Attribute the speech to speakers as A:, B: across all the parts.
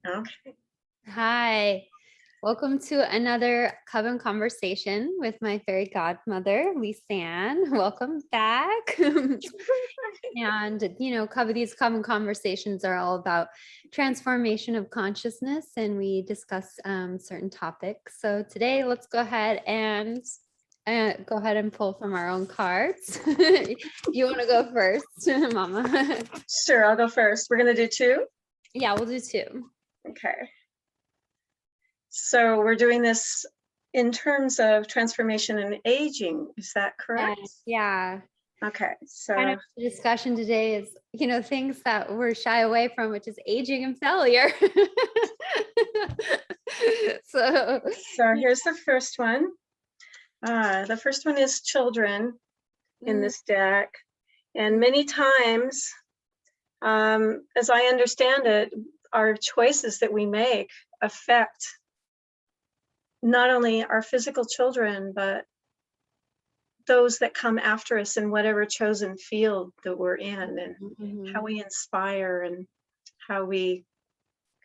A: Okay.
B: Hi, welcome to another Coven Conversation with my fairy godmother, Leesann. Welcome back. These Coven Conversations are all about transformation of consciousness, and we discuss certain topics. So today, let's go ahead and pull from our own cards. You want to go first, Mama?
A: Sure, I'll go first. We're going to do two?
B: Yeah, we'll do two.
A: Okay. So we're doing this in terms of transformation and aging. Is that correct?
B: Yeah.
A: Okay. So
B: Kind of the discussion today is, things that we're shy away from, which is aging and failure. So
A: here's the first one. The first one is children in this deck. And many times, as I understand it, our choices that we make affect not only our physical children, but those that come after us in whatever chosen field that we're in, and how we inspire and how we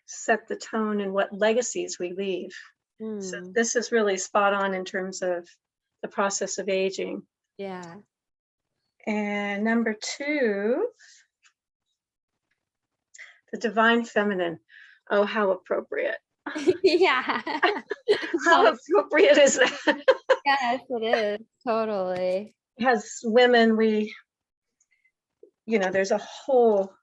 A: set the tone and what legacies we leave. So this is really spot on in terms of the process of aging.
B: Yeah.
A: And number two, the divine feminine. Oh, how appropriate.
B: Yeah.
A: How appropriate is that?
B: Yes, it is. Totally.
A: As women, there's a whole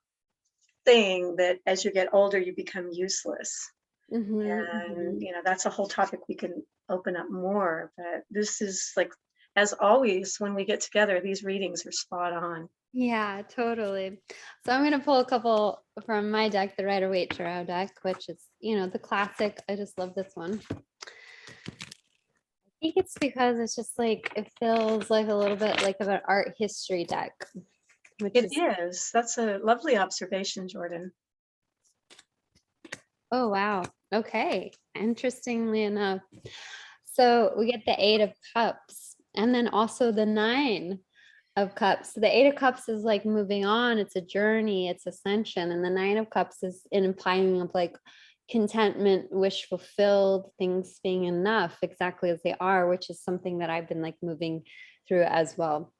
A: thing that as you get older, you become useless. And, that's a whole topic we can open up more. But this is like, as always, when we get together, these readings are spot on.
B: Yeah, totally. So I'm going to pull a couple from my deck, the Rider-Waite Tarot deck, which is, the classic. I just love this one. I think it's because it's just like, it feels like a little bit like of an art history deck.
A: It is. That's a lovely observation, Jordan.
B: Oh, wow. Okay. Interestingly enough. So we get the 8 of Cups and then also the 9 of Cups. So the 8 of Cups is like moving on. It's a journey, it's ascension. And the 9 of Cups is an implying of like contentment, wish fulfilled, things being enough exactly as they are, which is something that I've been like moving through as well.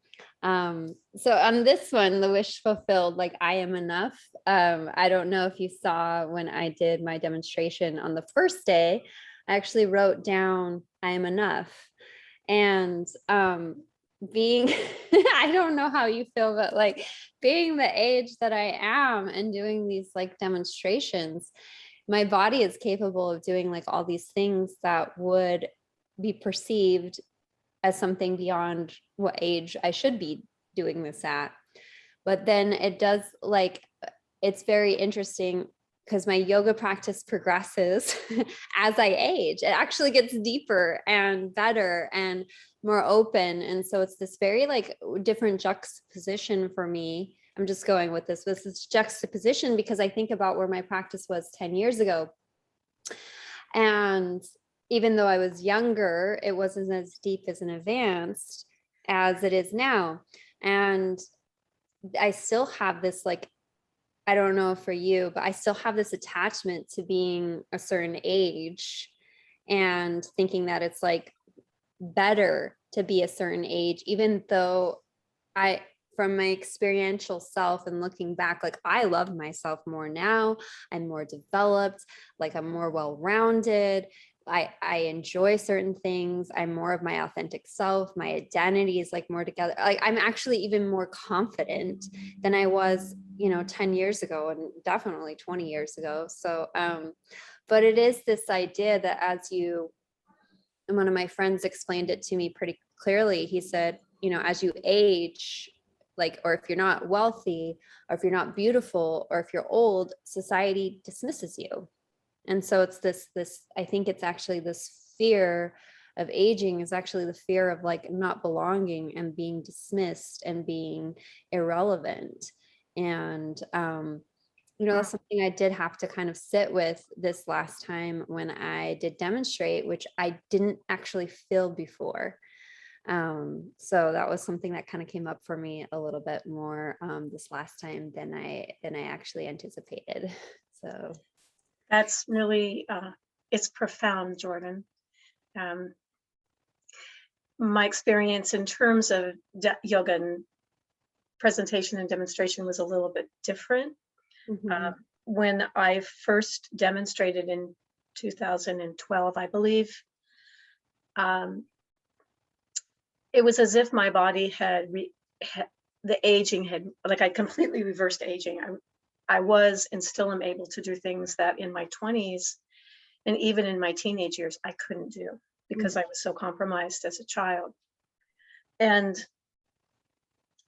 B: So on this one, the wish fulfilled, like I am enough. I don't know if you saw when I did my demonstration on the first day, I actually wrote down I am enough. And being I don't know how you feel, but like being the age that I am and doing these like demonstrations, my body is capable of doing like all these things that would be perceived as something beyond what age I should be doing this at. But then it does, like, it's very interesting because my yoga practice progresses as I age. It actually gets deeper and better and more open. And so it's this very like different juxtaposition for me. I'm just going with this. This is juxtaposition because I think about where my practice was 10 years ago. And even though I was younger, it wasn't as deep as and advanced as it is now. And I still have this, like, I don't know for you, but I still have this attachment to being a certain age and thinking that it's like better to be a certain age, even though from my experiential self and looking back, like I love myself more now. I'm more developed, like I'm more well-rounded. I enjoy certain things. I'm more of my authentic self. My identity is like more together. Like I'm actually even more confident than I was, 10 years ago and definitely 20 years ago. So, but it is this idea that and one of my friends explained it to me pretty clearly. He said, as you age, like, or if you're not wealthy, or if you're not beautiful, or if you're old, society dismisses you. And so it's this, I think it's actually this fear of aging is actually the fear of like not belonging and being dismissed and being irrelevant. And, that's something I did have to kind of sit with this last time when I did demonstrate, which I didn't actually feel before. So that was something that kind of came up for me a little bit more this last time than I actually anticipated. So
A: That's really, it's profound, Jordan. My experience in terms of yoga and presentation and demonstration was a little bit different.
B: Mhm.
A: When I first demonstrated in 2012, I believe, it was as if my body had the aging had, like, I completely reversed aging. I was and still am able to do things that in my 20s and even in my teenage years I couldn't do because I was so compromised as a child. And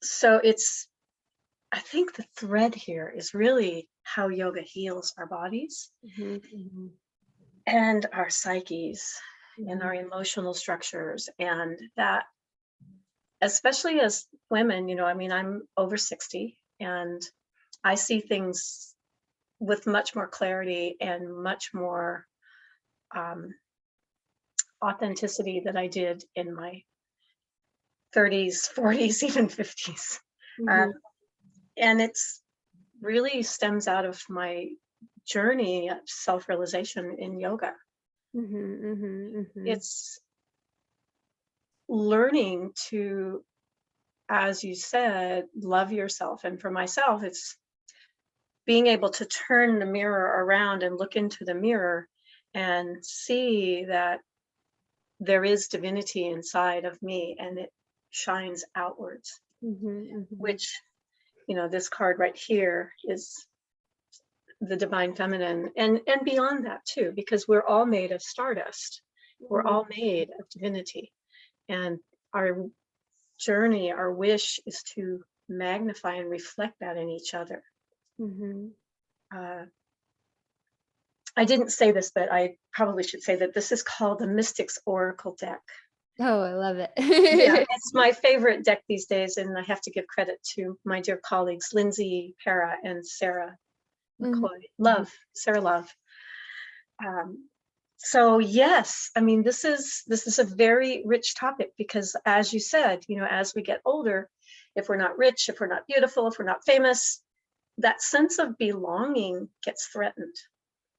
A: so I think the thread here is really how yoga heals our bodies and our psyches and our emotional structures, and that, especially as women, I mean, I'm over 60 and I see things with much more clarity and much more authenticity than I did in my 30s, 40s, even 50s. And it's really stems out of my journey of self-realization in yoga. It's learning to, as you said, love yourself. And for myself, it's being able to turn the mirror around and look into the mirror and see that there is divinity inside of me and it shines outwards, which, this card right here is the divine feminine, and beyond that too, because we're all made of stardust. We're all made of divinity, and our journey, our wish is to magnify and reflect that in each other. I didn't say this, but I probably should say that this is called the Mystic's Oracle deck.
B: Oh, I love it.
A: Yeah, it's my favorite deck these days, and I have to give credit to my dear colleagues, Lindsay Para and Sarah McCoy. Sarah Love. So yes, I mean, this is a very rich topic because, as you said, as we get older, if we're not rich, if we're not beautiful, if we're not famous, that sense of belonging gets threatened.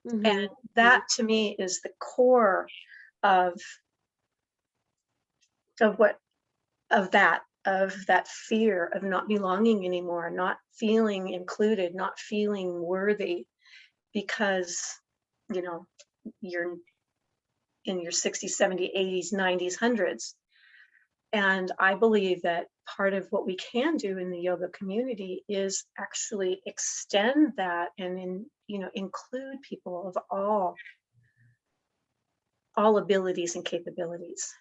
A: And that to me is the core of that fear of not belonging anymore, not feeling included, not feeling worthy, because you're in your 60s, 70s, 80s, 90s, 100s. And I believe that part of what we can do in the yoga community is actually extend that and include people of all abilities and capabilities.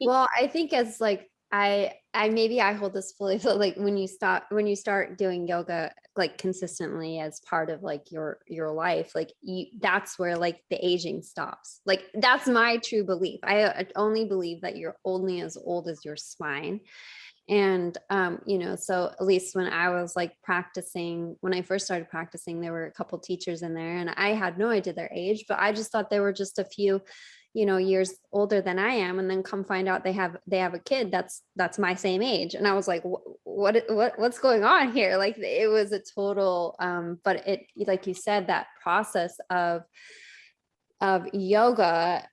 B: Well, I think as like I maybe I hold this fully, so like when you start doing yoga like consistently as part of like your life, like that's where like the aging stops. Like that's my true belief. I only believe that you're only as old as your spine. And so at least when I was like practicing, when I first started practicing, there were a couple teachers in there and I had no idea their age, but I just thought they were just a few years older than I am, and then come find out they have a kid that's my same age, and I was like, what's going on here? Like it was a total but it, like you said, that process of yoga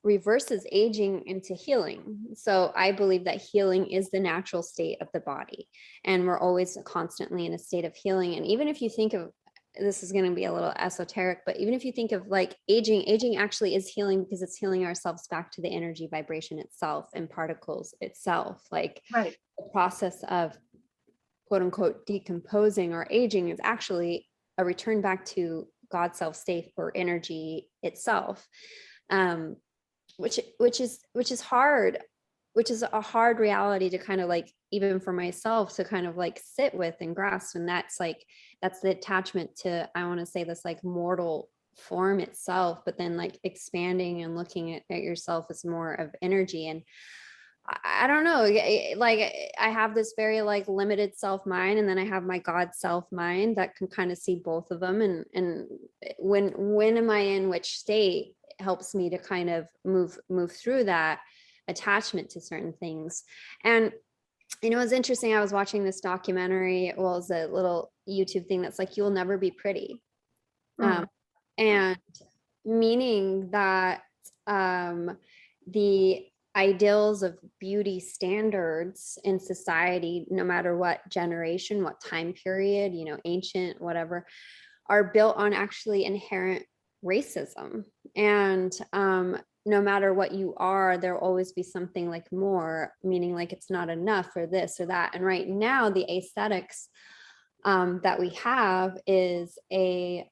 B: reverses aging into healing. So I believe that healing is the natural state of the body, and we're always constantly in a state of healing. And even if you think of, this is going to be a little esoteric, but even if you think of like aging actually is healing, because it's healing ourselves back to the energy vibration itself and particles itself. Like
A: right.
B: The process of quote unquote decomposing or aging is actually a return back to God's self state or energy itself, which is hard, which is a hard reality to kind of like, even for myself, to kind of like sit with and grasp. And that's the attachment to, I want to say, this like mortal form itself, but then like expanding and looking at yourself as more of energy. And I don't know, like I have this very like limited self mind, and then I have my God self mind that can kind of see both of them. And when am I in which state helps me to kind of move through that attachment to certain things. And it's interesting, I was watching this documentary, well, it's a little YouTube thing that's like, you'll never be pretty. And meaning that the ideals of beauty standards in society, no matter what generation, what time period, ancient, whatever, are built on actually inherent racism. And no matter what you are, there'll always be something like more, meaning like it's not enough or this or that. And right now, the aesthetics that we have is a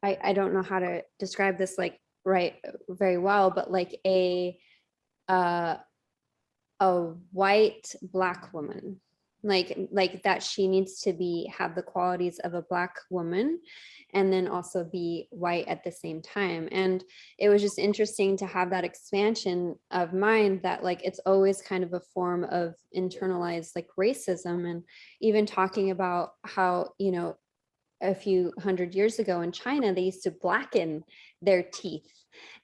B: I don't know how to describe this like very well, but like a white Black woman, like that she needs to have the qualities of a Black woman and then also be white at the same time. And it was just interesting to have that expansion of mind that like it's always kind of a form of internalized like racism. And even talking about how a few hundred years ago in China, they used to blacken their teeth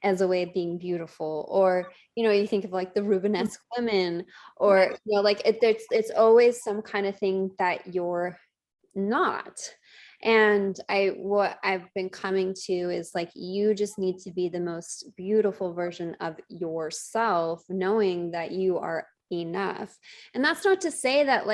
B: as a way of being beautiful. Or, you think of like the Rubenesque women, or, like it's always some kind of thing that you're not. And what I've been coming to is like, you just need to be the most beautiful version of yourself, knowing that you are enough. And that's not to say that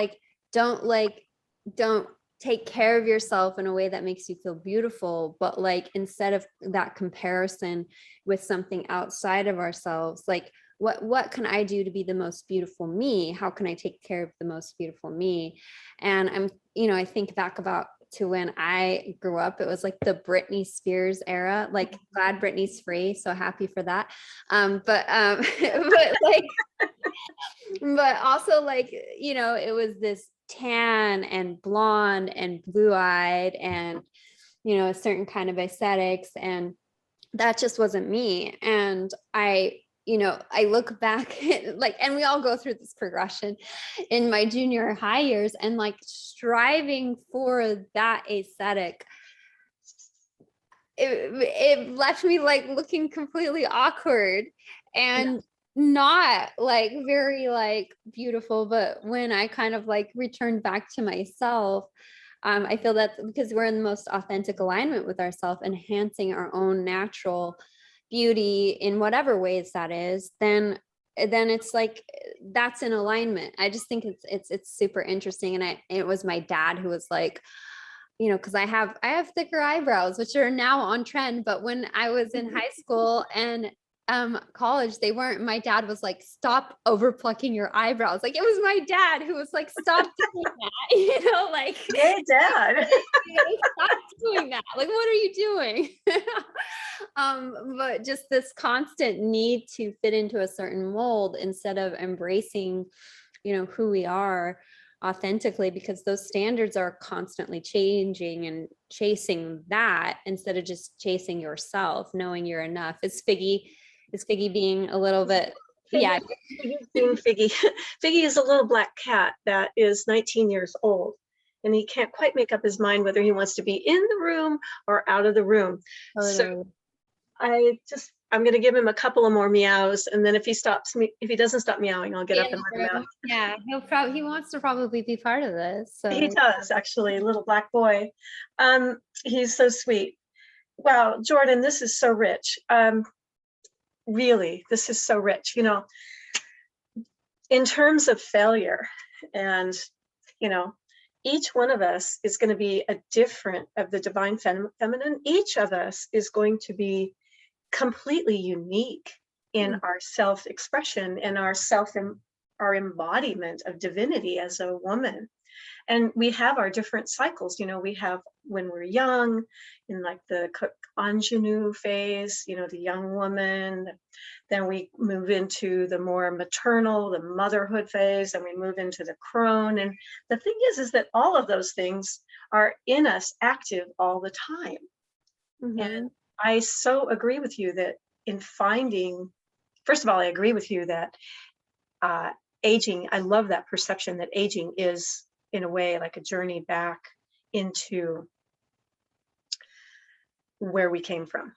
B: don't take care of yourself in a way that makes you feel beautiful, but like instead of that comparison with something outside of ourselves, like what can I do to be the most beautiful me? How can I take care of the most beautiful me? And I think back about to when I grew up, it was like the Britney Spears era, like glad Britney's free, so happy for that. But but also like, it was this tan and blonde and blue-eyed and, a certain kind of aesthetics. And that just wasn't me. And I look back and we all go through this progression in my junior high years, and like striving for that aesthetic, it left me like looking completely awkward and not like very like beautiful. But when I kind of like returned back to myself, I feel that because we're in the most authentic alignment with ourselves, enhancing our own natural beauty in whatever ways that is, then it's like that's in alignment. I just think it's super interesting. And it was my dad who was like, because I have thicker eyebrows, which are now on trend. But when I was in high school and college, they weren't. My dad was like, stop over plucking your eyebrows. Like it was my dad who was like, stop doing that. Like,
A: hey dad,
B: stop doing that. Like, what are you doing? But just this constant need to fit into a certain mold instead of embracing, who we are authentically, because those standards are constantly changing, and chasing that instead of just chasing yourself, knowing you're enough. Is Figgy being a little bit
A: Figgy's being Figgy. Figgy is a little black cat that is 19 years old, and he can't quite make up his mind whether he wants to be in the room or out of the room. So I'm going to give him a couple of more meows, and then if he doesn't stop meowing, I'll get up and let him out.
B: Yeah, he wants to probably be part of this. So
A: he does, actually, little black boy. He's so sweet. Wow, Jordan, this is so rich. Really, this is so rich. In terms of failure, and each one of us is going to be a different of the divine feminine. Each of us is going to be completely unique in our self-expression and our embodiment of divinity as a woman. And we have our different cycles. We have when we're young, in like the ingenue phase, the young woman. Then we move into the more maternal, the motherhood phase, and we move into the crone. And the thing is that all of those things are in us, active all the time. And I so agree with you that in finding, first of all, I agree with you that aging, I love that perception that aging is in a way like a journey back into where we came from.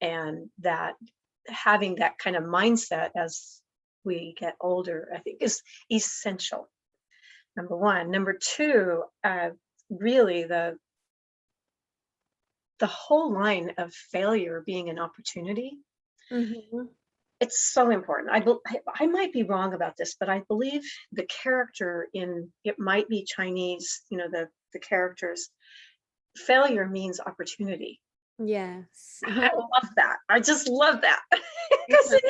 A: And that having that kind of mindset as we get older, I think is essential. Number one. Number two, really the whole line of failure being an opportunity.
B: Mhm.
A: It's so important. I might be wrong about this, but I believe the character in, it might be Chinese, you know, the characters, failure means opportunity.
B: Yes.
A: I love that. I just love that. Because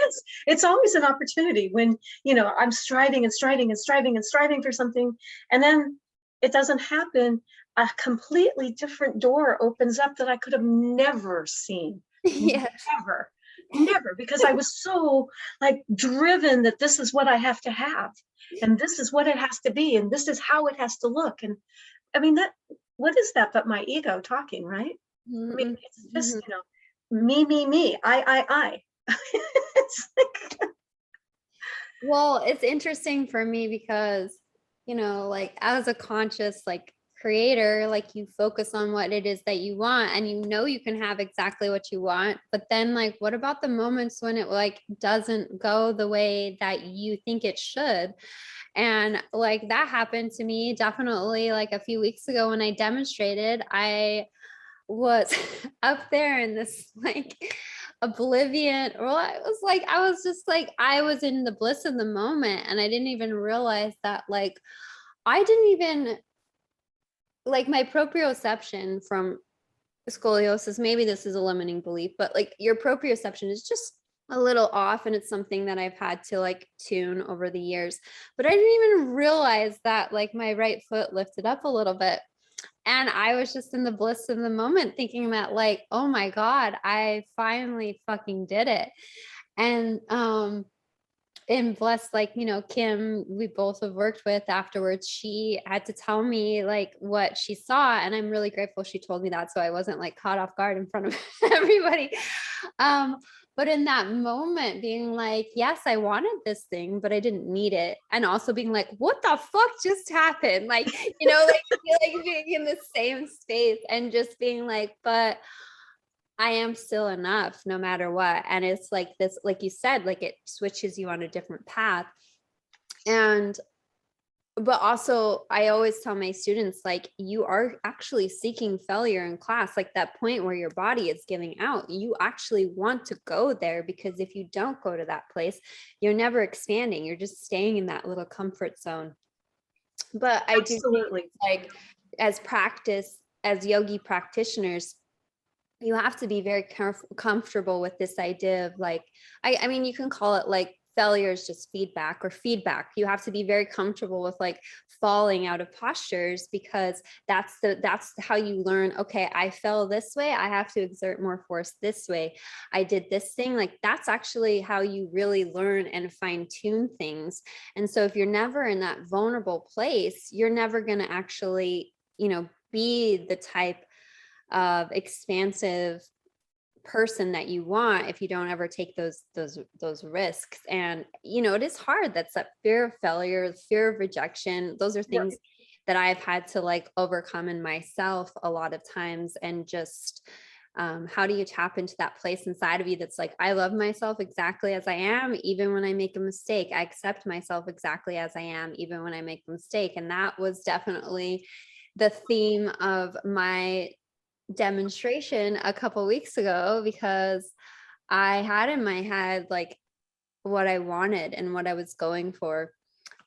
A: it's always an opportunity when, you know, I'm striving and striving and striving and striving for something, and then it doesn't happen. A completely different door opens up that I could have never seen.
B: Yes.
A: Never, because I was so like driven that this is what I have to have, and this is what it has to be, and this is how it has to look. And I mean, that, what is that but my ego talking, right? I mean, it's just, you know, me, I. It's like,
B: Well, it's interesting for me because, you know, like as a conscious like creator, like you focus on what it is that you want and you know you can have exactly what you want. But then like what about the moments when it like doesn't go the way that you think it should? And like that happened to me definitely like a few weeks ago when I demonstrated. I was up there in this like oblivion, well I was just like I was in the bliss of the moment and I didn't even realize that like I didn't even like my proprioception from scoliosis, maybe this is a limiting belief, but like your proprioception is just a little off and it's something that I've had to like tune over the years. But I didn't even realize that like my right foot lifted up a little bit. And I was just in the bliss of the moment thinking that like, oh my God, I finally fucking did it. And bless, like, you know, Kim, we both have worked with afterwards, she had to tell me like what she saw. And I'm really grateful she told me that. So I wasn't like caught off guard in front of everybody. But in that moment being like, yes, I wanted this thing, but I didn't need it. And also being like, what the fuck just happened? Like, you know, like being in the same space and just being like, but I am still enough no matter what. And it's like this, like you said, like it switches you on a different path. And but also I always tell my students, like, you are actually seeking failure in class, like that point where your body is giving out. You actually want to go there, because if you don't go to that place, you're never expanding. You're just staying in that little comfort zone. But I do think,
A: absolutely.
B: like, as yogi practitioners, you have to be very comfortable with this idea of like, I mean, you can call it like failure is just feedback, or feedback. You have to be very comfortable with like falling out of postures, because that's how you learn. Okay, I fell this way, I have to exert more force this way. I did this thing. Like, that's actually how you really learn and fine tune things. And so if you're never in that vulnerable place, you're never going to actually, you know, be the type of expansive person that you want if you don't ever take those risks. And you know, it is hard. That's that fear of failure, fear of rejection. Those are things that I've had to like overcome in myself a lot of times. And just how do you tap into that place inside of you that's like, I love myself exactly as I am, even when I make a mistake. I accept myself exactly as I am, even when I make a mistake. And that was definitely the theme of my demonstration a couple weeks ago, because I had in my head like what I wanted and what I was going for,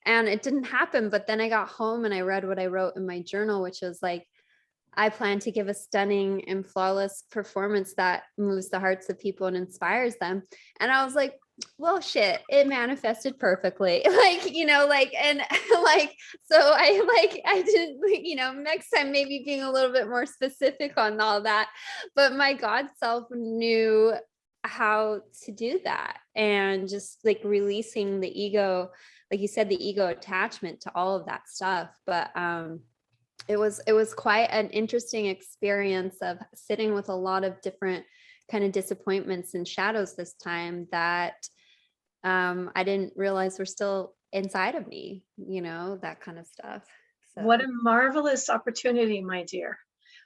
B: and it didn't happen. But then I got home and I read what I wrote in my journal, which was like, I plan to give a stunning and flawless performance that moves the hearts of people and inspires them. And I was like, well, shit, it manifested perfectly. Like, you know, like, and like, so I didn't, you know, next time maybe being a little bit more specific on all that. But my God self knew how to do that, and just like releasing the ego, like you said, the ego attachment to all of that stuff. But it was quite an interesting experience of sitting with a lot of different kind of disappointments and shadows this time that I didn't realize were still inside of me, you know, that kind of stuff. So.
A: What a marvelous opportunity, my dear.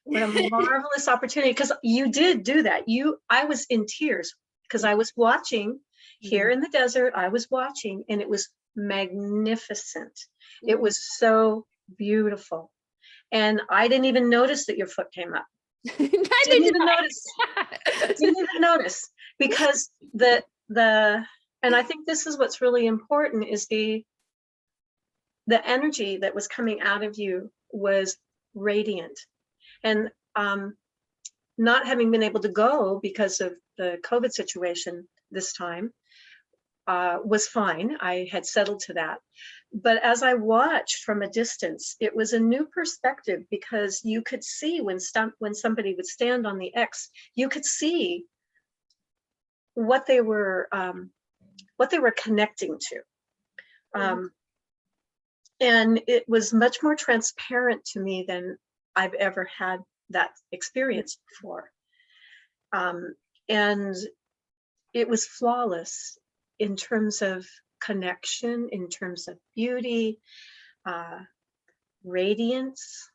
A: What a marvelous opportunity, because you did do that. I was in tears because I was watching here in the desert. I was watching, and it was magnificent. It was so beautiful. And I didn't even notice that your foot came up.
B: I
A: Didn't even notice. Didn't even notice, because and I think this is what's really important, is the energy that was coming out of you was radiant. And not having been able to go because of the COVID situation this time, was fine. I had settled to that. But as I watched from a distance, it was a new perspective, because you could see when somebody would stand on the X, you could see what they were connecting to. And it was much more transparent to me than I've ever had that experience before. And it was flawless in terms of connection, in terms of beauty, radiance.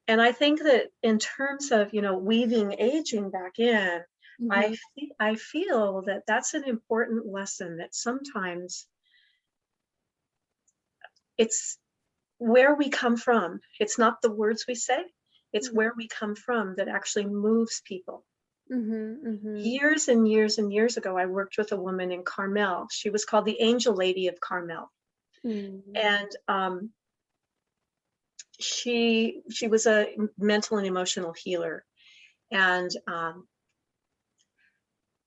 A: And I think that in terms of, weaving aging back in, I feel that that's an important lesson, that sometimes it's where we come from. It's not the words we say, it's where we come from that actually moves people. Years and years and years ago, I worked with a woman in Carmel. She was called the Angel Lady of Carmel. And she was a mental and emotional healer. And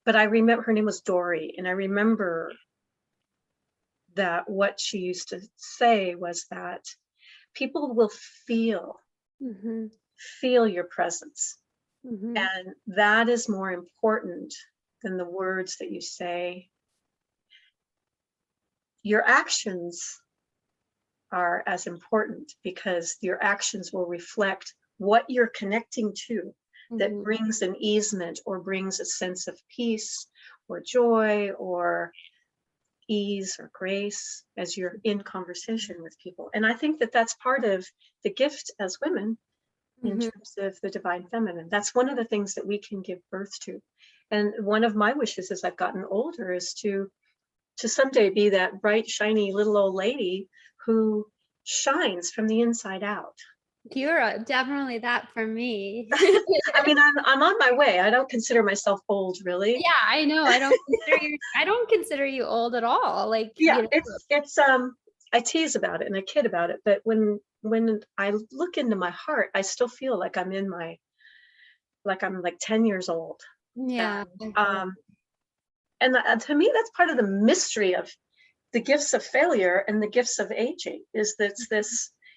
A: but I remember her name was Dory, and I remember that what she used to say was that people will feel your presence. And that is more important than the words that you say. Your actions are as important, because your actions will reflect what you're connecting to, that brings an easement or brings a sense of peace or joy or ease or grace as you're in conversation with people. And I think that that's part of the gift as women in terms of the divine feminine. That's one of the things that we can give birth to. And one of my wishes as I've gotten older is to someday be that bright, shiny little old lady who shines from the inside out.
B: You're definitely that for me.
A: I mean, I'm on my way. I don't consider myself old, really.
B: Yeah, I know. I don't consider you old at all. Like,
A: yeah, it's I tease about it and I kid about it, but when I look into my heart, I still feel like I'm like 10 years old.
B: Yeah.
A: And to me, that's part of the mystery of the gifts of failure and the gifts of aging, is that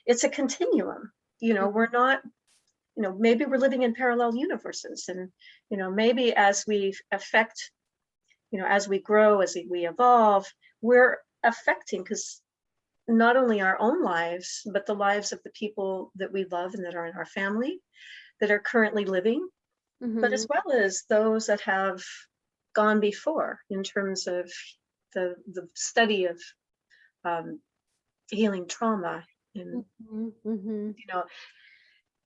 A: it's a continuum. We're not, maybe we're living in parallel universes, and, maybe as we affect, as we grow, as we evolve, we're affecting, because not only our own lives, but the lives of the people that we love and that are in our family, that are currently living, but as well as those that have gone before, in terms of the study of healing trauma in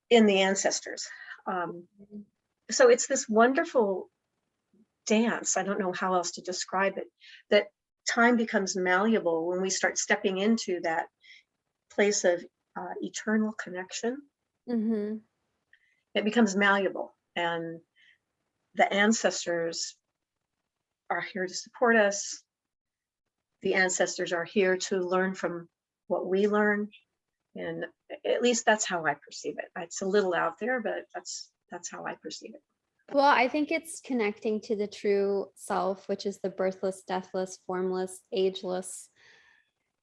A: in the ancestors. So it's this wonderful dance. I don't know how else to describe it, that time becomes malleable when we start stepping into that place of eternal connection. It becomes malleable, and the ancestors are here to support us. The ancestors are here to learn from what we learn, and at least that's how I perceive it. It's a little out there, but that's how I perceive it.
B: Well, I think it's connecting to the true self, which is the birthless, deathless, formless, ageless,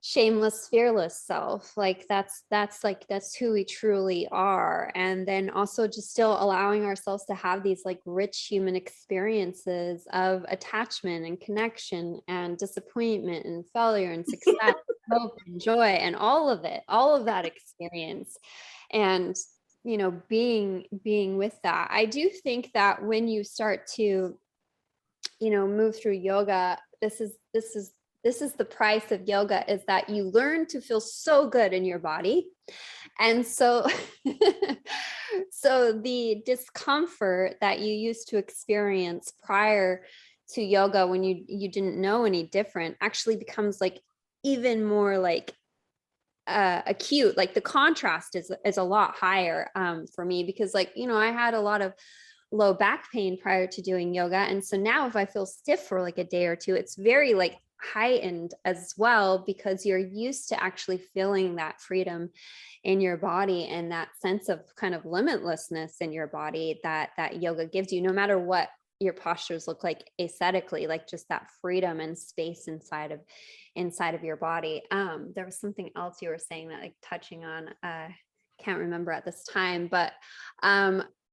B: shameless, fearless self. Like that's who we truly are. And then also just still allowing ourselves to have these like rich human experiences of attachment and connection and disappointment and failure and success, hope and joy, and all of that experience. And being with that. I do think that when you start to move through yoga, this is the price of yoga, is that you learn to feel so good in your body. And so so the discomfort that you used to experience prior to yoga, when you didn't know any different, actually becomes like even more like acute, like the contrast is a lot higher for me, because like, you know, I had a lot of low back pain prior to doing yoga. And so now if I feel stiff for like a day or two, it's very like heightened as well, because you're used to actually feeling that freedom in your body and that sense of kind of limitlessness in your body that yoga gives you, no matter what your postures look like aesthetically, like just that freedom and space inside of your body. There was something else you were saying that, like, touching on, can't remember at this time, but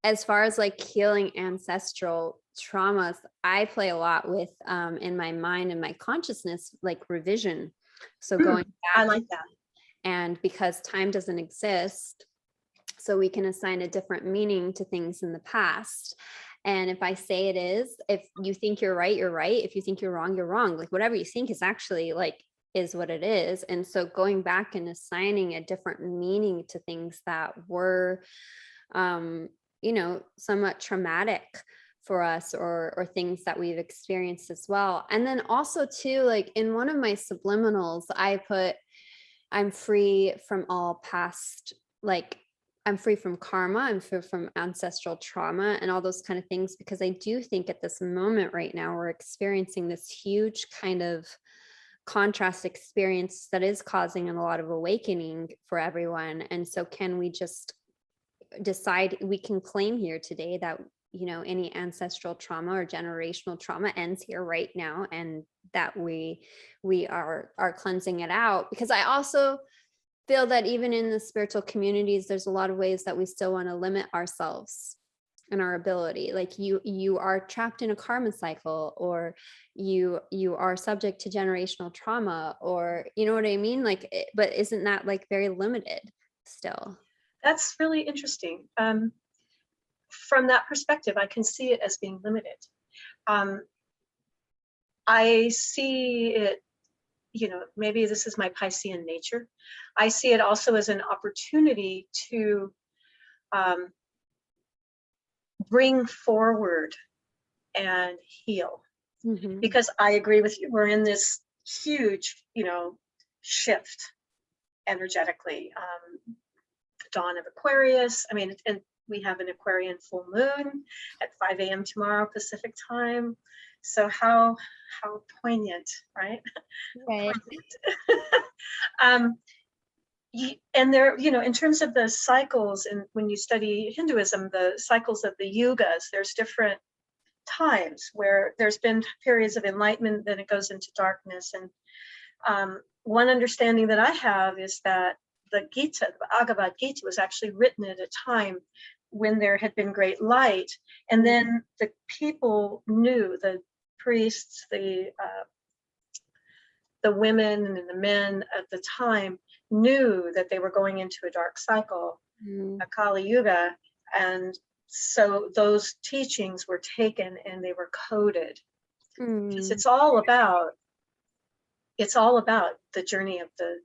B: as far as like healing ancestral traumas, I play a lot with in my mind and my consciousness, like revision. So going back,
A: I like that.
B: and because time doesn't exist, so we can assign a different meaning to things in the past. And if I say it is, if you think you're right, you're right. If you think you're wrong, you're wrong. Like whatever you think is actually like is what it is. And so going back and assigning a different meaning to things that were, you know, somewhat traumatic for us, or things that we've experienced as well. And then also too, like in one of my subliminals, I put, I'm free from all past, like I'm free from karma, I'm free from ancestral trauma and all those kind of things, because I do think at this moment right now, we're experiencing this huge kind of contrast experience that is causing a lot of awakening for everyone. And so can we just decide, we can claim here today that, you know, any ancestral trauma or generational trauma ends here right now, and that we are cleansing it out. Because I also feel that even in the spiritual communities, there's a lot of ways that we still want to limit ourselves and our ability. Like you are trapped in a karma cycle, or you are subject to generational trauma, or you know what I mean? Like, but isn't that like very limited still?
A: That's really interesting. From that perspective, I can see it as being limited. I see it, you know, maybe this is my Piscean nature. I see it also as an opportunity to bring forward and heal.
B: Mm-hmm.
A: Because I agree with you, we're in this huge, you know, shift energetically. Dawn of Aquarius. I mean, and we have an Aquarian full moon at 5 a.m. tomorrow Pacific time. So how poignant, right?
B: Right.
A: And there, you know, in terms of the cycles, and when you study Hinduism, the cycles of the Yugas, there's different times where there's been periods of enlightenment, then it goes into darkness. And one understanding that I have is that the Gita, the Bhagavad Gita, was actually written at a time when there had been great light, and then the people knew, the priests, the women and the men at the time knew that they were going into a dark cycle, a Kali Yuga, and so those teachings were taken and they were coded. Because it's all about the journey of the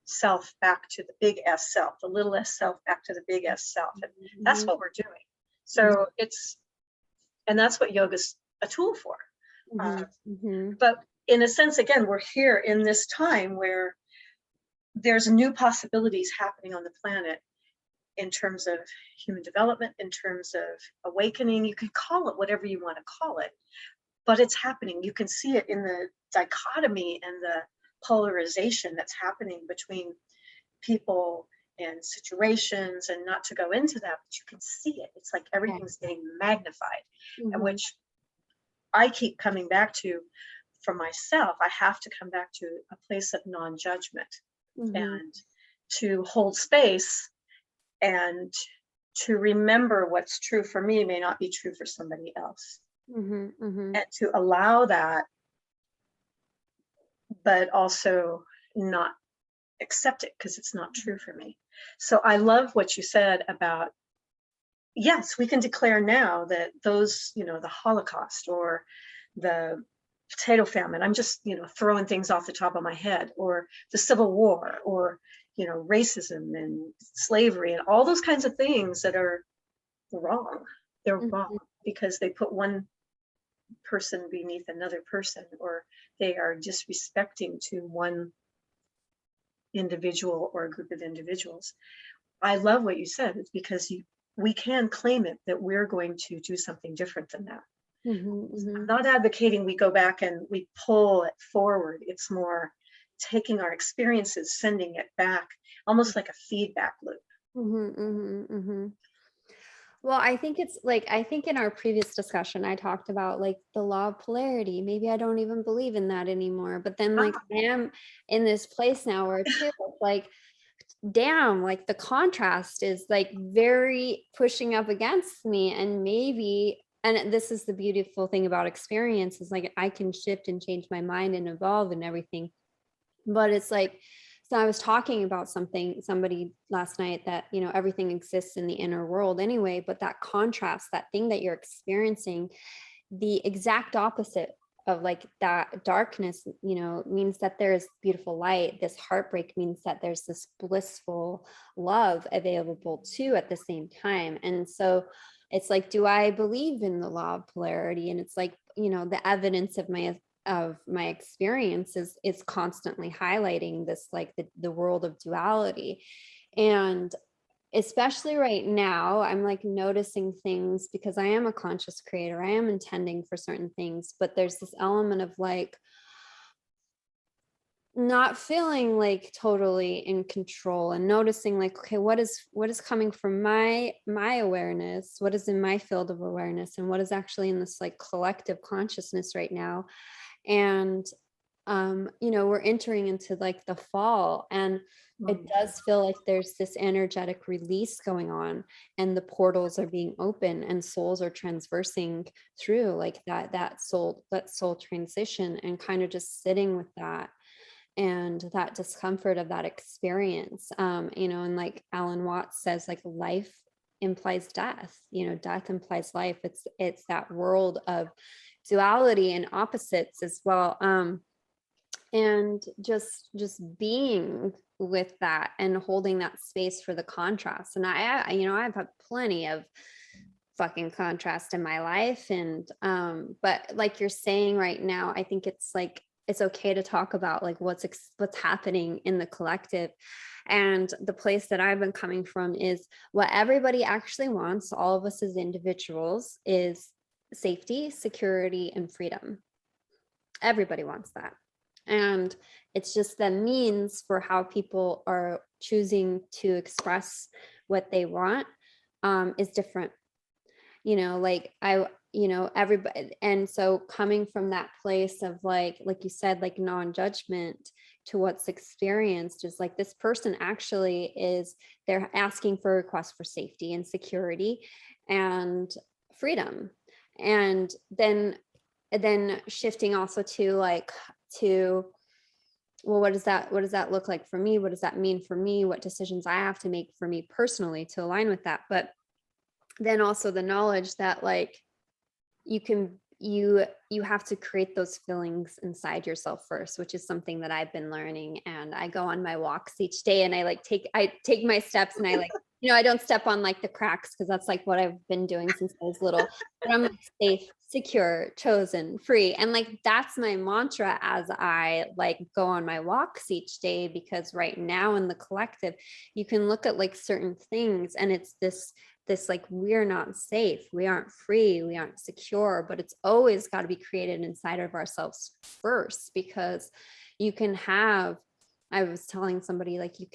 A: self back to the big S self, the little s self back to the big S self. And that's what we're doing. So and that's what yoga's a tool for. But in a sense, again, we're here in this time where there's new possibilities happening on the planet in terms of human development, in terms of awakening. You can call it whatever you want to call it, but it's happening. You can see it in the dichotomy and the polarization that's happening between people and situations, and not to go into that, but you can see it. It's like everything's getting magnified, and which I keep coming back to for myself. I have to come back to a place of non-judgment and to hold space, and to remember what's true for me may not be true for somebody else. And to allow that, but also not accept it because it's not true for me. So I love what you said about, yes, we can declare now that those, you know, the Holocaust or the potato famine, I'm just, you know, throwing things off the top of my head, or the Civil War, or, you know, racism and slavery and all those kinds of things that are wrong. They're wrong because they put one person beneath another person, or they are disrespecting to one, individual or a group of individuals. I love what you said. It's because we can claim it that we're going to do something different than that. I'm not advocating we go back and we pull it forward. It's more taking our experiences, sending it back, almost like a feedback loop.
B: Well, I think it's like, I think in our previous discussion, I talked about like the law of polarity. Maybe I don't even believe in that anymore. But then like I am in this place now where too, it's like, damn, like the contrast is like very pushing up against me. And maybe, and this is the beautiful thing about experience, is like I can shift and change my mind and evolve and everything. But it's like, so I was talking about somebody last night that, you know, everything exists in the inner world anyway, but that contrast, that thing that you're experiencing, the exact opposite of like that darkness, you know, means that there's beautiful light. This heartbreak means that there's this blissful love available too at the same time. And so it's like, do I believe in the law of polarity? And it's like, you know, the evidence of my experiences is constantly highlighting this, like the world of duality. And especially right now, I'm like noticing things because I am a conscious creator. I am intending for certain things, but there's this element of like not feeling like totally in control and noticing like, okay, what is coming from my awareness, what is in my field of awareness, and what is actually in this like collective consciousness right now. And you know, we're entering into like the fall, and it does feel like there's this energetic release going on, and the portals are being open, and souls are transversing through like that soul transition, and kind of just sitting with that and that discomfort of that experience. You know, and like Alan Watts says, like life implies death, you know, death implies life. It's that world of duality and opposites as well. And just being with that and holding that space for the contrast. And I you know, I've had plenty of fucking contrast in my life. And but like you're saying right now, I think it's like it's okay to talk about like what's happening in the collective. And the place that I've been coming from is what everybody actually wants, all of us as individuals, is safety, security, and freedom. Everybody wants that. And it's just the means for how people are choosing to express what they want is different. You know, like you know, everybody. And so coming from that place of like you said, like non-judgment to what's experienced is like this person actually is, they're asking for requests for safety and security and freedom. And then shifting also to like, well, what does that look like for me? What does that mean for me? What decisions I have to make for me personally to align with that? But then also the knowledge that like you have to create those feelings inside yourself first, which is something that I've been learning. And I go on my walks each day, and I take my steps, and I like, you know, I don't step on like the cracks, because that's like what I've been doing since I was little, but I'm like safe, secure, chosen, free. And like that's my mantra as I like go on my walks each day. Because right now in the collective, you can look at like certain things, and it's this like, we're not safe, we aren't free, we aren't secure, but it's always got to be created inside of ourselves first. Because you can have, I was telling somebody, like you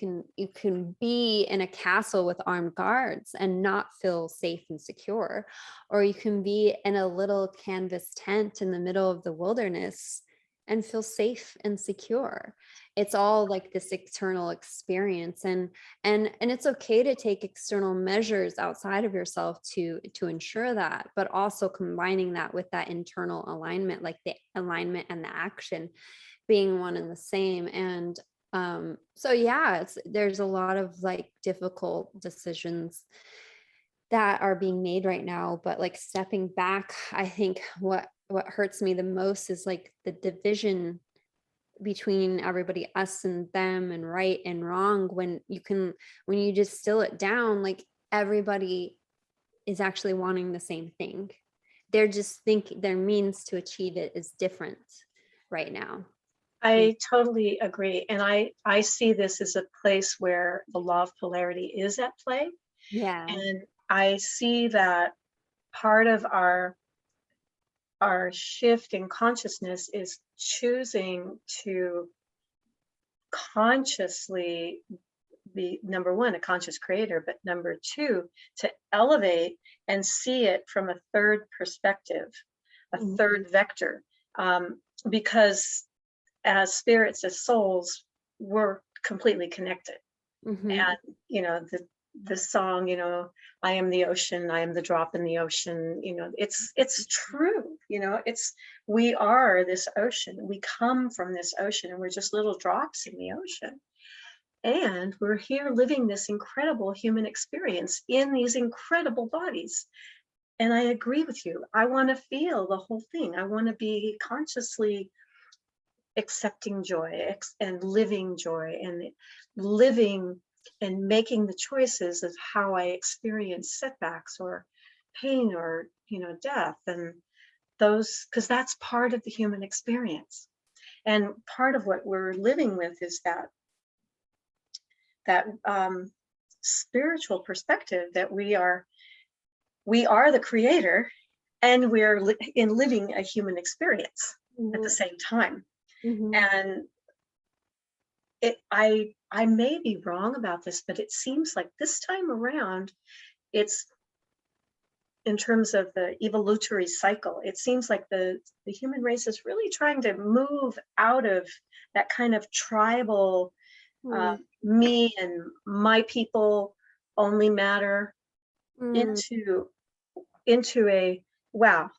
B: can be in a castle with armed guards and not feel safe and secure, or you can be in a little canvas tent in the middle of the wilderness and feel safe and secure. It's all like this external experience, and it's okay to take external measures outside of yourself to ensure that, but also combining that with that internal alignment, like the alignment and the action being one and the same. And so yeah, there's a lot of like difficult decisions that are being made right now, but like stepping back, I think what hurts me the most is like the division between everybody, us and them, and right and wrong, when you just distill it down, like everybody is actually wanting the same thing. They're just think their means to achieve it is different right now.
A: I totally agree. And I see this as a place where the law of polarity is at play.
B: Yeah.
A: And I see that part of our shift in consciousness is choosing to consciously be, number one, a conscious creator, but number two, to elevate and see it from a third perspective, a third vector. Because as spirits, as souls, we're completely connected. And the song, I am the ocean, I am the drop in the ocean, it's true. We are this ocean, we come from this ocean, and we're just little drops in the ocean, and we're here living this incredible human experience in these incredible bodies. And I agree with you, I want to feel the whole thing. I want to be consciously accepting joy and living joy and living and making the choices of how I experience setbacks or pain or death, and those, because that's part of the human experience. And part of what we're living with is that spiritual perspective that we are the creator, and we're living a human experience at the same time. And I may be wrong about this, but it seems like this time around, it's, in terms of the evolutionary cycle, it seems like the human race is really trying to move out of that kind of tribal, me and my people only matter, into a, wow,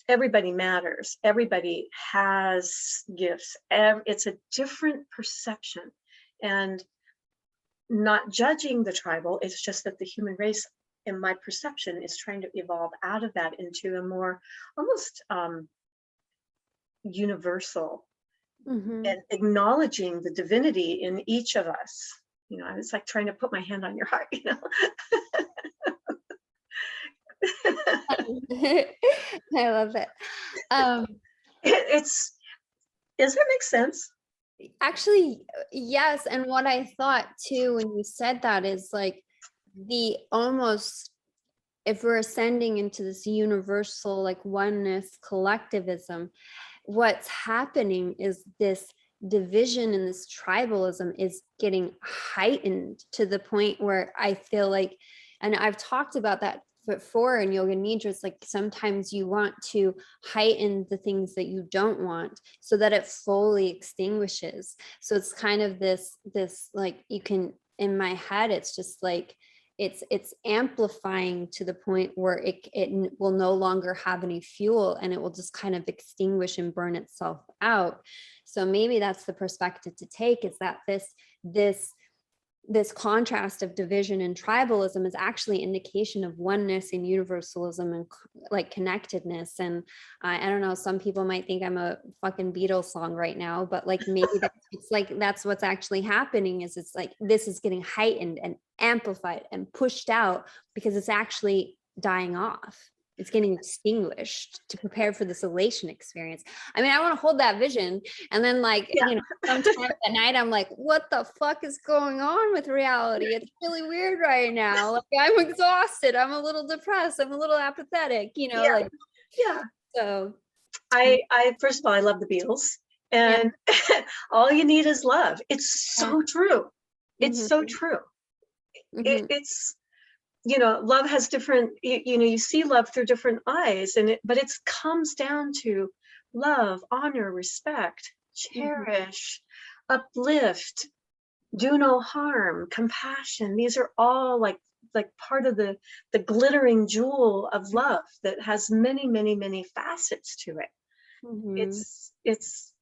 A: everybody matters, everybody has gifts. It's a different perception, and not judging the tribal, it's just that the human race, in my perception, is trying to evolve out of that into a more almost universal, and acknowledging the divinity in each of us. It's like trying to put my hand on your heart.
B: I love it.
A: Does that make sense?
B: Actually, yes. And what I thought too when you said that is like the almost, if we're ascending into this universal like oneness collectivism, what's happening is this division and this tribalism is getting heightened to the point where I feel like, and I've talked about that before in Yoga Nidra, it's like sometimes you want to heighten the things that you don't want so that it fully extinguishes. So it's kind of this like, you can, in my head, it's just like it's amplifying to the point where it will no longer have any fuel, and it will just kind of extinguish and burn itself out. So maybe that's the perspective to take, is that this contrast of division and tribalism is actually indication of oneness and universalism and like connectedness. And I don't know, some people might think I'm a fucking Beatles song right now, but like maybe it's like that's what's actually happening, is it's like this is getting heightened and amplified and pushed out because it's actually dying off. It's getting extinguished to prepare for this elation experience. I mean, I want to hold that vision. And then sometimes at night, I'm like, what the fuck is going on with reality? It's really weird right now. Like, I'm exhausted. I'm a little depressed. I'm a little apathetic, So
A: I first of all, I love the Beatles, and all you need is love. It's so true. It's so true. It's, love has different, you see love through different eyes, but it comes down to love, honor, respect, cherish, uplift, do no harm, compassion. These are all like part of the glittering jewel of love that has many, many, many facets to it. It's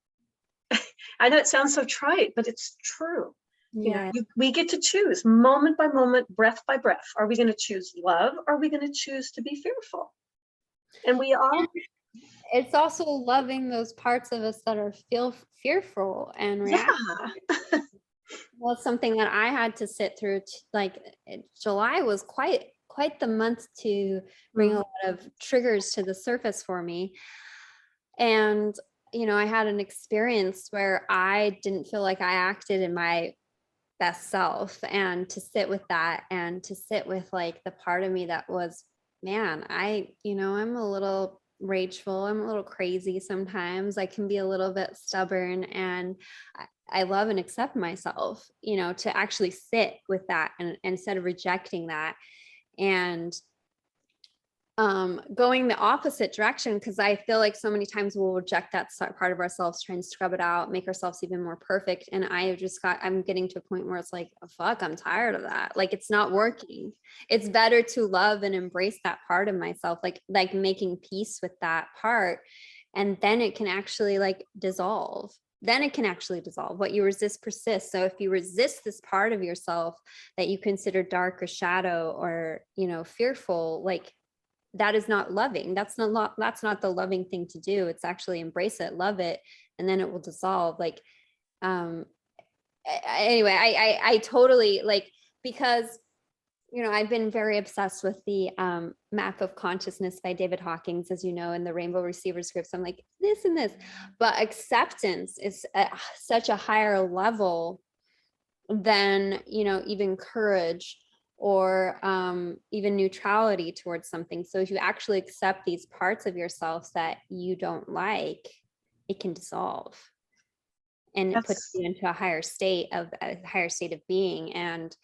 A: I know it sounds so trite, but it's true. We get to choose moment by moment, breath by breath. Are we going to choose love? Or are we going to choose to be fearful? And we are.
B: It's also loving those parts of us that are fearful and reactive. Well, it's something that I had to sit through. July was quite the month to bring a lot of triggers to the surface for me. And I had an experience where I didn't feel like I acted in my best self, and to sit with that, and to sit with like the part of me that was, man, I'm a little rageful, I'm a little crazy sometimes, I can be a little bit stubborn, and I love and accept myself, to actually sit with that, and instead of rejecting that, and going the opposite direction, because I feel like so many times we'll reject that part of ourselves, try and scrub it out, make ourselves even more perfect. And I'm getting to a point where it's like, oh, fuck, I'm tired of that. Like, it's not working. It's better to love and embrace that part of myself, like making peace with that part. And then it can actually dissolve. Then it can actually dissolve. What you resist persists. So if you resist this part of yourself that you consider dark or shadow or, fearful, that is not loving. That's not the loving thing to do. It's actually embrace it, love it, and then it will dissolve. Anyway, I totally because, I've been very obsessed with the Map of Consciousness by David Hawkins, as you know, in the Rainbow Receiver scripts. I'm like this and this, but acceptance is at such a higher level than, even courage or even neutrality towards something. So if you actually accept these parts of yourself that you don't like, it can dissolve, and it puts you into a higher state of being. And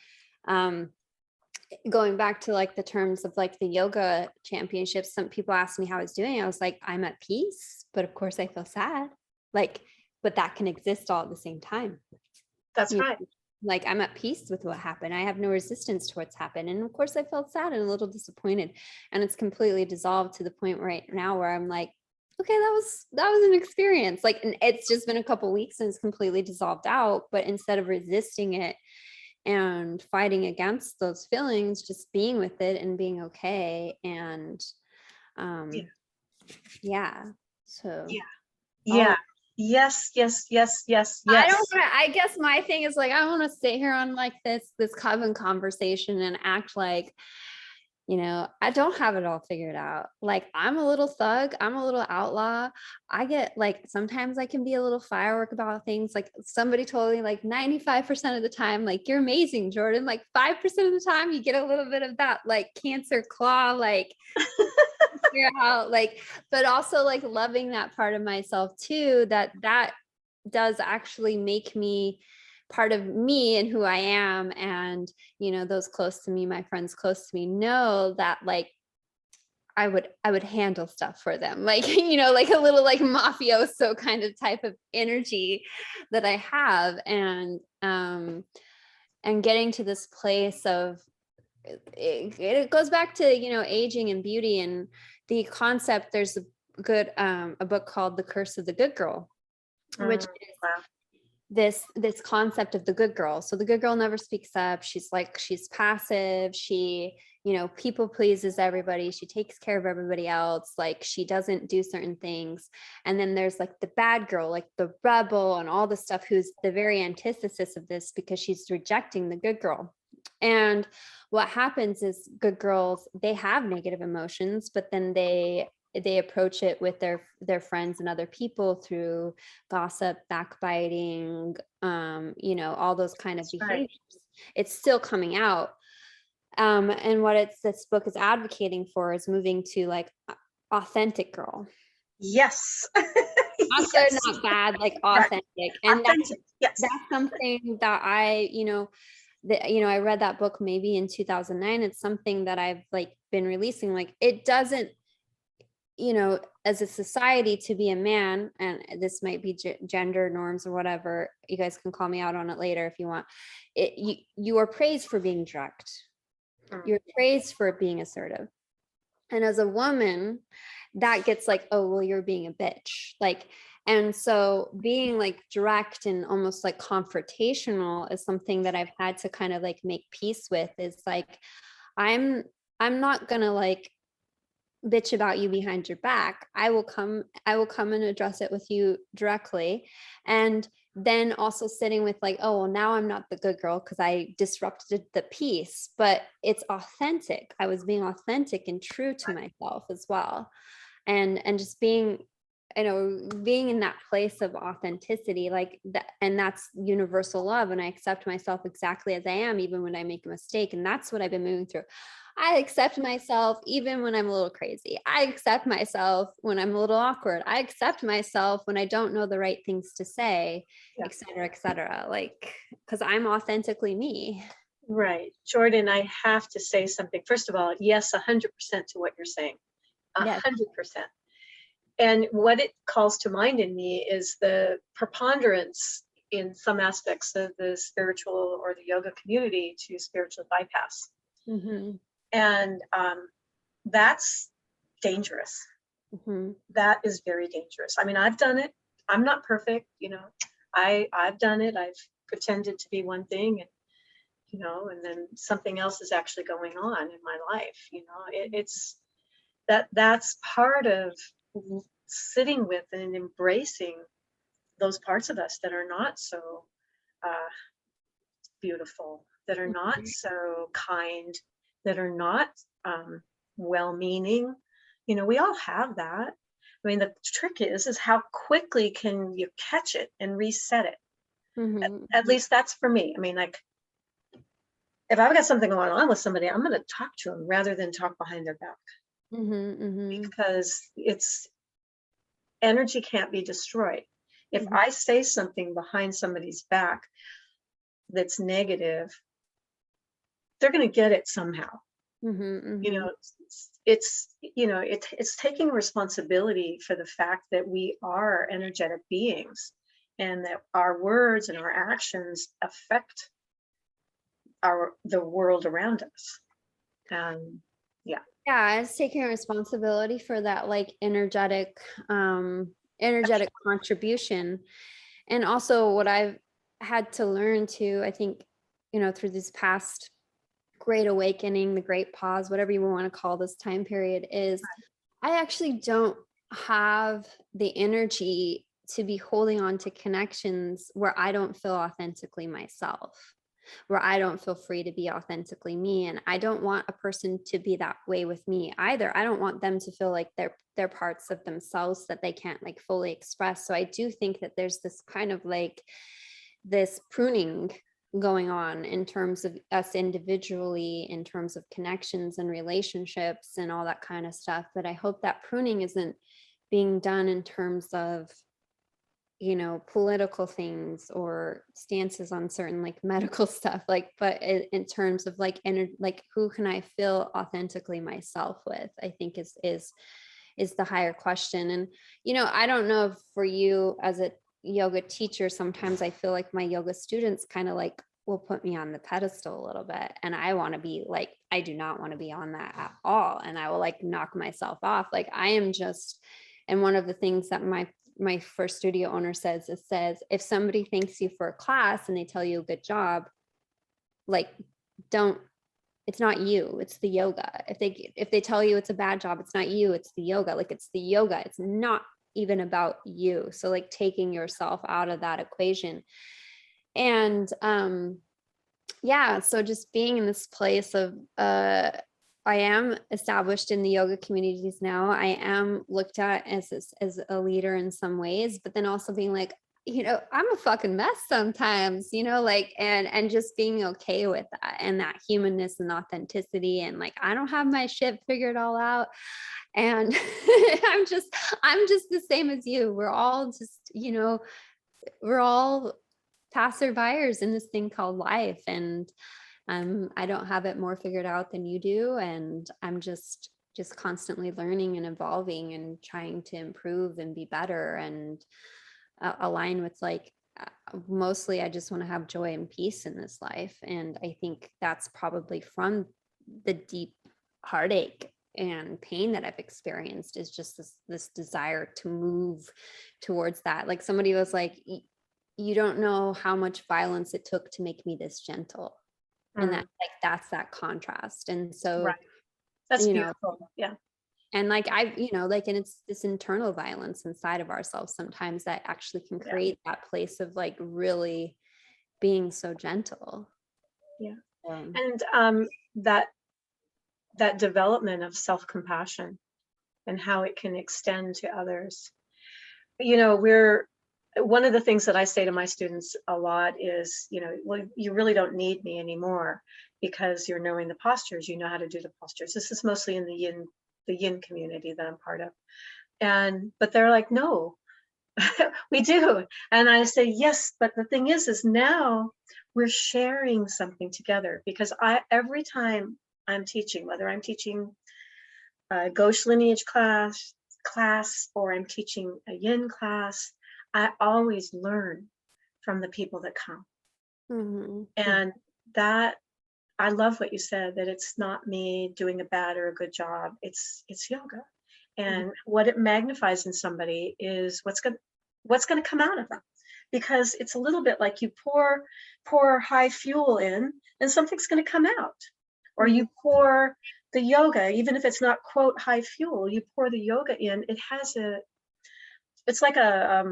B: going back to the terms of the yoga championships, some people asked me how I was doing. I was like, I'm at peace, but of course I feel sad. But that can exist all at the same time.
A: That's right.
B: I'm at peace with what happened. I have no resistance to what's happened. And of course I felt sad and a little disappointed, and it's completely dissolved to the point right now where I'm like, okay, that was an experience. And it's just been a couple of weeks and it's completely dissolved out. But instead of resisting it and fighting against those feelings, just being with it and being okay. And
A: Yeah. Yes.
B: I guess my thing is I want to sit here on this coven conversation and act like, I don't have it all figured out. I'm a little thug, I'm a little outlaw. I get sometimes I can be a little firework about things. Somebody told me 95% of the time, you're amazing, Jordan. 5% of the time you get a little bit of that Cancer claw, figure out but also loving that part of myself too, that does actually make me part of me and who I am. And those close to me, my friends close to me, know that I would handle stuff for them, a little mafioso kind of type of energy that I have. And getting to this place of it goes back to aging and beauty and the concept. There's a book called The Curse of the Good Girl, which is this concept of the good girl. So the good girl never speaks up. She's passive. She, people pleases everybody. She takes care of everybody else. She doesn't do certain things. And then there's the bad girl, the rebel and all the stuff, who's the very antithesis of this, because she's rejecting the good girl. And what happens is good girls, they have negative emotions, but then they approach it with their friends and other people through gossip, backbiting, all those kind of behaviors. Right. It's still coming out. And what this book is advocating for is moving to authentic girl.
A: Yes.
B: Not good, not bad, authentic. Right. And
A: authentic.
B: That's something that I read that book maybe in 2009. It's something that I've been releasing. It doesn't, as a society, to be a man, and this might be gender norms or whatever, you guys can call me out on it later if you want. You are praised for being direct. You're praised for being assertive. And as a woman, that gets oh, well, you're being a bitch. And so being direct and almost confrontational is something that I've had to kind of make peace with. Is I'm not gonna bitch about you behind your back. I will come and address it with you directly. And then also sitting with oh, well, now I'm not the good girl because I disrupted the peace, but it's authentic. I was being authentic and true to myself as well. And just being you know, being in that place of authenticity, like that, and that's universal love. And I accept myself exactly as I am, even when I make a mistake. And that's what I've been moving through. I accept myself even when I'm a little crazy. I accept myself when I'm a little awkward. I accept myself when I don't know the right things to say, et cetera, et cetera. Like, because I'm authentically me.
A: Right. Jordan, I have to say something. First of all, yes, 100% to what you're saying. 100%. And what it calls to mind in me is the preponderance in some aspects of the spiritual or the yoga community to spiritual bypass.
B: Mm-hmm.
A: And that's dangerous.
B: Mm-hmm.
A: That is very dangerous. I mean, I've done it. I'm not perfect, you know. I've done it. I've pretended to be one thing, and you know, and then something else is actually going on in my life. You know, it's that's part of sitting with and embracing those parts of us that are not so beautiful, that are not so kind, that are not well-meaning. You know, we all have that. I mean, the trick is how quickly can you catch it and reset it?
B: Mm-hmm.
A: At least that's for me. I mean, like, if I've got something going on with somebody, I'm going to talk to them rather than talk behind their back.
B: Mm-hmm. Mm-hmm.
A: Because it's energy can't be destroyed. If I say something behind somebody's back that's negative, they're going to get it somehow.
B: Mm-hmm.
A: You know, it's you know, it's taking responsibility for the fact that we are energetic beings, and that our words and our actions affect the world around us.
B: Yeah, it's taking responsibility for that, like energetic contribution. And also what I've had to learn to, I think, you know, through this past great awakening, the great pause, whatever you want to call this time period, is I actually don't have the energy to be holding on to connections where I don't feel authentically myself, where I don't feel free to be authentically me. And I don't want a person to be that way with me either. I don't want them to feel like they're parts of themselves that they can't like fully express. So I do think that there's this kind of like this pruning going on in terms of us individually, in terms of connections and relationships and all that kind of stuff. But I hope that pruning isn't being done in terms of, you know, political things or stances on certain like medical stuff, like, but in terms of like like who can I feel authentically myself with, I think is the higher question. And you know, I don't know if for you as a yoga teacher, sometimes I feel like my yoga students kind of like will put me on the pedestal a little bit, and I want to be like, I do not want to be on that at all, and I will like knock myself off. Like I am just, and one of the things that my first studio owner says, if somebody thanks you for a class and they tell you a good job, like don't, it's not you, it's the yoga. If they tell you it's a bad job, it's not you, it's the yoga. Like it's the yoga, it's not even about you. So like taking yourself out of that equation. And yeah, so just being in this place of I am established in the yoga communities now. I am looked at as a leader in some ways, but then also being like, you know, I'm a fucking mess sometimes, you know, like, and just being okay with that and that humanness and authenticity. And like, I don't have my shit figured all out. And I'm just the same as you. We're all just, you know, we're all passerbyers in this thing called life. And I don't have it more figured out than you do. And I'm just constantly learning and evolving and trying to improve and be better and align with like, mostly I just want to have joy and peace in this life. And I think that's probably from the deep heartache and pain that I've experienced, is just this desire to move towards that. Like somebody was like, you don't know how much violence it took to make me this gentle. And that's that contrast. And so,
A: right. That's
B: you
A: beautiful.
B: know,
A: Yeah.
B: and like you know, like, and it's this internal violence inside of ourselves sometimes that actually can create that place of like really being so gentle.
A: Yeah. And that development of self-compassion and how it can extend to others. you know, we're, one of the things that I say to my students a lot is, you know, well, you really don't need me anymore because you're knowing the postures, you know how to do the postures. This is mostly in the yin community that I'm part of. But they're like, no, we do. And I say, yes, but the thing is now we're sharing something together, because every time I'm teaching, whether I'm teaching a gauche lineage class or I'm teaching a yin class, I always learn from the people that come.
B: Mm-hmm.
A: And that, I love what you said, that it's not me doing a bad or a good job. It's yoga. And what it magnifies in somebody is what's going to come out of them. Because it's a little bit like you pour high fuel in and something's going to come out. Or you pour the yoga, even if it's not quote high fuel, you pour the yoga in, it's like a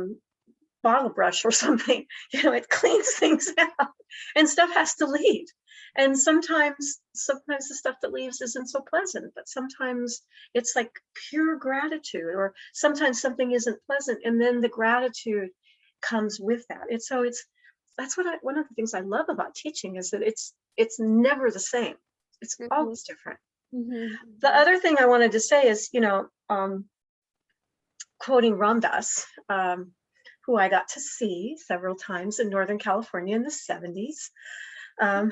A: bottle brush or something, you know, it cleans things out and stuff has to leave. And sometimes the stuff that leaves isn't so pleasant, but sometimes it's like pure gratitude, or sometimes something isn't pleasant and then the gratitude comes with that. That's one of the things I love about teaching is that it's never the same. It's always different. The other thing I wanted to say is, you know, quoting Ram Dass, who I got to see several times in Northern California in the 70s. I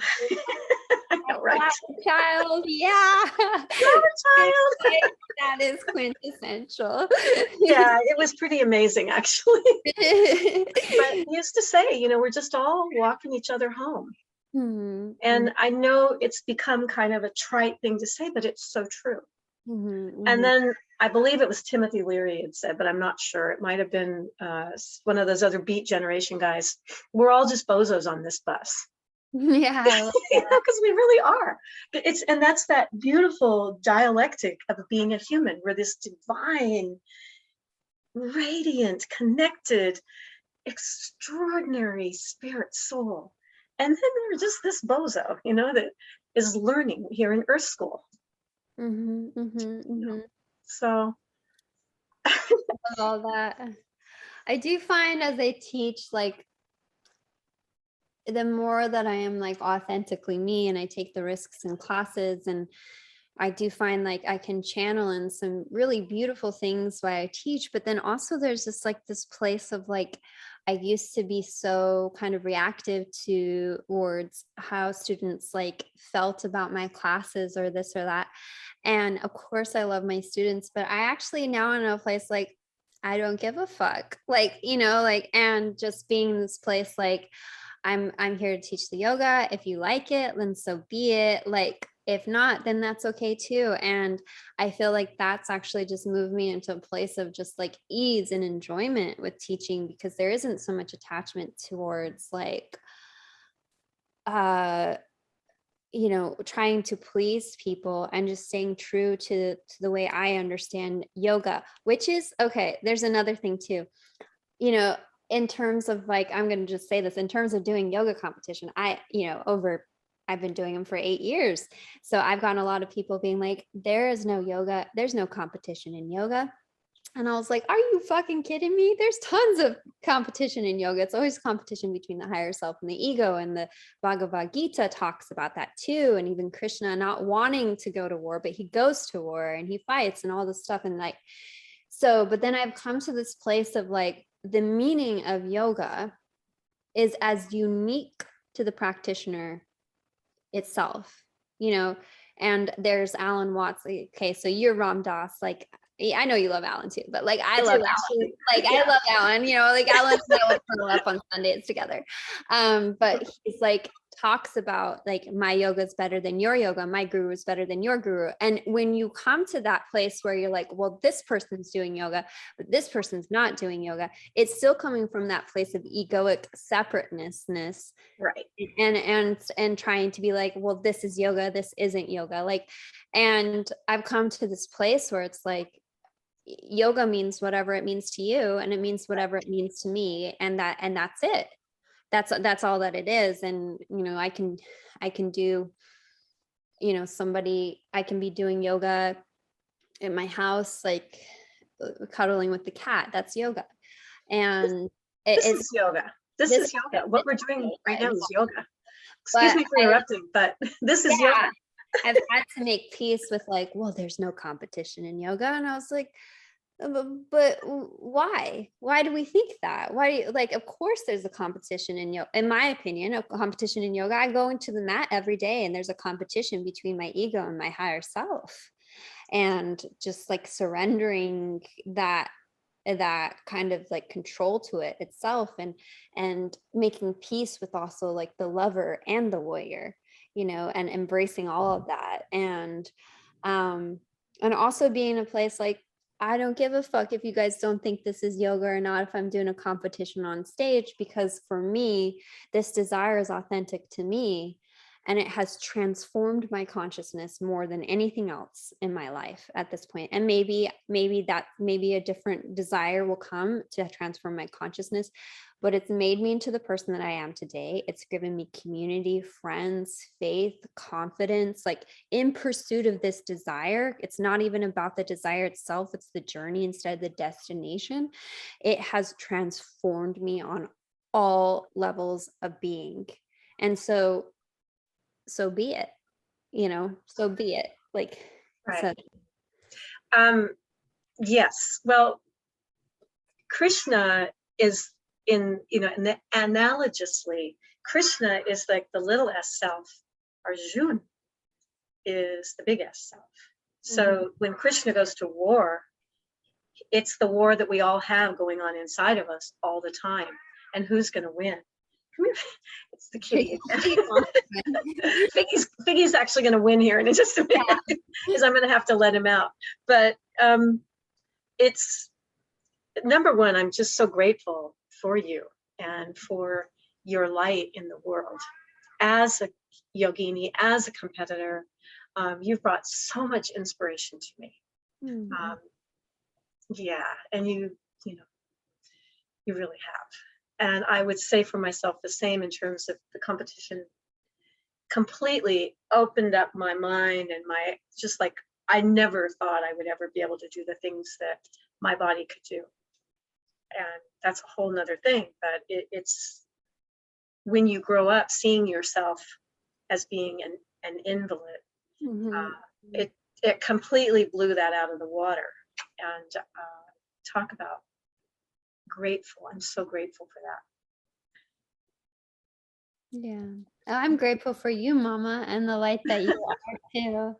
A: know, right?
B: Flower child, yeah.
A: Flower child.
B: That is quintessential.
A: Yeah, it was pretty amazing, actually. But he used to say, you know, we're just all walking each other home. And I know it's become kind of a trite thing to say, but it's so true. And then I believe it was Timothy Leary had said, but I'm not sure. It might have been one of those other Beat Generation guys. We're all just bozos on this bus.
B: Yeah,
A: you know, because we really are. And that's that beautiful dialectic of being a human. We're this divine, radiant, connected, extraordinary spirit soul. And then we're just this bozo, you know, that is learning here in Earth School. So
B: all that. I do find as I teach, like, the more that I am like authentically me and I take the risks in classes, and I do find like I can channel in some really beautiful things while I teach, but then also there's just like this place of like, I used to be so kind of reactive towards how students like felt about my classes or this or that. And of course I love my students, but I actually now in a place like, I don't give a fuck, like, you know, like, and just being in this place, like, I'm here to teach the yoga. If you like it, then so be it. Like, if not, then that's okay too. And I feel like that's actually just moved me into a place of just like ease and enjoyment with teaching, because there isn't so much attachment towards like, you know, trying to please people, and just staying true to the way I understand yoga, which is, okay, there's another thing too, you know, in terms of like, I'm going to just say this, in terms of doing yoga competition, I've been doing them for 8 years. So I've gotten a lot of people being like, there is no yoga, there's no competition in yoga. And I was like, are you fucking kidding me? There's tons of competition in yoga. It's always competition between the higher self and the ego. And the Bhagavad Gita talks about that too. And even Krishna not wanting to go to war, but he goes to war and he fights and all this stuff. And like, so, but then I've come to this place of like, the meaning of yoga is as unique to the practitioner itself, you know. And there's Alan Watts. Okay, so you're Ram Dass, like, I know you love Alan too, but like I love Alan. Like, yeah. I love Alan, you know, like Alan and I will curl up on Sundays together. But he's like, talks about like, my yoga is better than your yoga, my guru is better than your guru. And when you come to that place where you're like, well, this person's doing yoga, but this person's not doing yoga, it's still coming from that place of egoic separateness,
A: right?
B: And trying to be like, well, this is yoga, this isn't yoga. Like, and I've come to this place where it's like, yoga means whatever it means to you, and it means whatever it means to me, and that's it. That's all that it is. And, you know, I can do, you know, I can be doing yoga in my house, like cuddling with the cat. That's yoga. And
A: this is yoga. This is yoga. What we're doing right now is yoga. Excuse me for interrupting, but this is yoga.
B: I've had to make peace with like, well, there's no competition in yoga. And I was like, but why? Why do we think that? Why, like, of course there's a competition in yoga. In my opinion, a competition in yoga. I go into the mat every day and there's a competition between my ego and my higher self. And just like surrendering that kind of like control to it itself, and making peace with also like the lover and the warrior, you know, and embracing all of that. And also being in a place like, I don't give a fuck if you guys don't think this is yoga or not, if I'm doing a competition on stage, because for me, this desire is authentic to me. And it has transformed my consciousness more than anything else in my life at this point. And maybe a different desire will come to transform my consciousness, but it's made me into the person that I am today. It's given me community, friends, faith, confidence, like in pursuit of this desire. It's not even about the desire itself. It's the journey instead of the destination. It has transformed me on all levels of being. And so be it, you know, so be it. Like,
A: right. Yes. Well, Krishna is analogously, Krishna is like the little s self. Arjuna is the big s self. So when Krishna goes to war, it's the war that we all have going on inside of us all the time. And who's going to win? Come here. It's the kitty again. Figgy's actually going to win here in just a minute, because I'm going to have to let him out. But it's number one, I'm just so grateful for you and for your light in the world. As a yogini, as a competitor, you've brought so much inspiration to me. Yeah, and you really have. And I would say for myself the same, in terms of the competition completely opened up my mind and just like, I never thought I would ever be able to do the things that my body could do. And that's a whole nother thing, but it's when you grow up seeing yourself as being an invalid, it completely blew that out of the water. And talk about grateful. I'm so grateful for that.
B: Yeah, I'm grateful for you, Mama, and the light that you are too.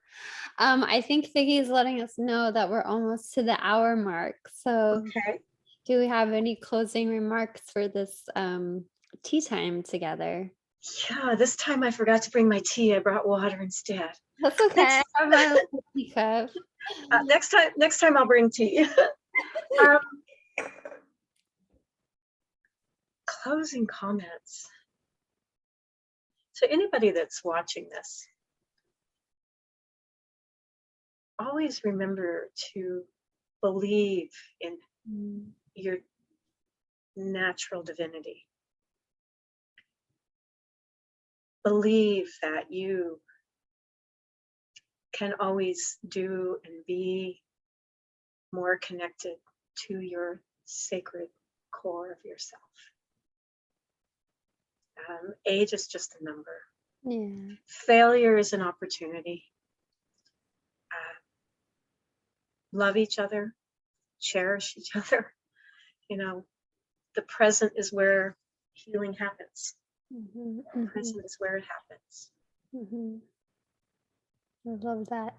B: I think Figgy's letting us know that we're almost to the hour mark. So
A: okay.
B: Do we have any closing remarks for this tea time together?
A: Yeah, this time I forgot to bring my tea. I brought water instead.
B: That's okay. I have my tea cup.
A: Next time I'll bring tea. Closing comments. So anybody that's watching this, always remember to believe in your natural divinity. Believe that you can always do and be more connected to your sacred core of yourself. Age is just a number.
B: Yeah.
A: Failure is an opportunity. Love each other, cherish each other. You know, the present is where healing happens. The present is where it happens.
B: I love that.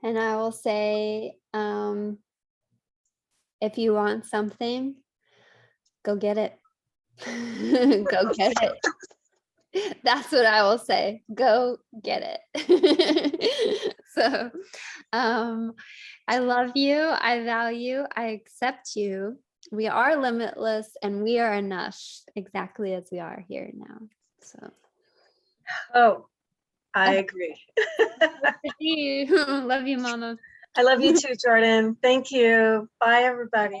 B: And I will say, if you want something, go get it. Go get it. That's what I will say. Go get it. So I love you. I value. I accept you. We are limitless and we are enough exactly as we are here now. So.
A: Oh, I agree.
B: Love you, Mama.
A: I love you too, Jordan. Thank you. Bye, everybody.